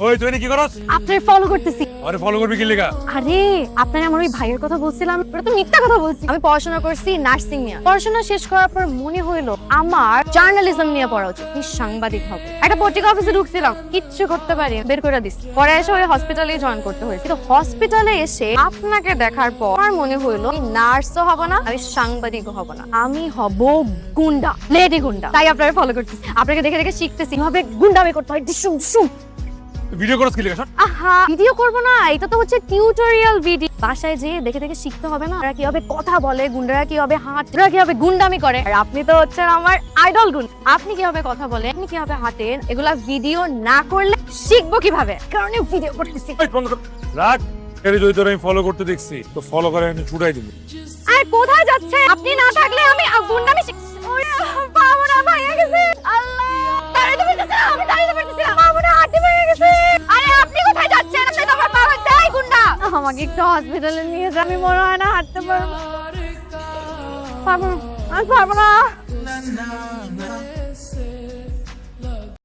ওই তুই কি করছ? আপনার ফলো করতেছি। আরে ফলো করবি কি লাগা? আরে আপনার আমার ওই ভাইয়ের কথা বলছিলাম, ওটা তো মিথ্যা কথা বলছি। আমি পড়াশোনা করছি নার্সিং নিয়ে। পড়াশোনা শেষ করার পর মনে হইলো আমার জার্নালিজম নিয়ে পড়া উচিত, আমি সাংবাদিক হব। একটা পত্রিকা অফিসে ঢুকছিলাম, কিচ্ছু করতে পারি বের করে দিস। পরে এসে ওই হসপিটালে জয়েন করতে হয়েছে। কিন্তু হসপিটালে এসে আপনাকে দেখার পর আমার মনে হইলো আমি নার্সও হব না, আমি সাংবাদিকও হব না, আমি হব গুন্ডা, লেডি গুন্ডা। তাই আপনারা ফলো করতেছি, আপনাকে দেখে দেখে শিখতেছি কিভাবে গুন্ডামি করতে হয়। ডিসুম ডিসুম। ভিডিও করছ কি লাগা? আহা, ভিডিও করব না, এটা তো হচ্ছে টিউটোরিয়াল ভিডিও। বাসায় যেয়ে দেখে দেখে শিখতে হবে না, ওরা কিভাবে কথা বলে, গুন্ডারা কিভাবে হাঁটে, ওরা কিভাবে গুন্ডামি করে। আর আপনি তো হচ্ছেন আমার আইডল গুণ। আপনি কিভাবে কথা বলেন, আপনি কিভাবে হাঁটেন, এগুলা ভিডিও না করলে শিখবো কিভাবে? কারণে ভিডিও করতেছি। রাখ, এর যদি তোর আমি ফলো করতে দেখছি তো ফলো করে আমি ছুটাই দিব। আর কোথায় যাচ্ছে? আপনি না থাকলে আমি গুন্ডামি ওরে বাবা না ভাইয়া গেছে। আল্লাহ, দাঁড়াতে পারতেছি না, আমি দাঁড়াতে পারতেছি না। বাবা না হাঁটতে পেরে গেছে। আরে আপনি কোথায় যাচ্ছেন? আপনি তো আমার বাবা চাই গুন্ডা। আমাকে একটু হসপিটালে নিয়ে যা, আমি মনে হয় না হাঁটতে পারবো। পারবো না, আমি পারবো না।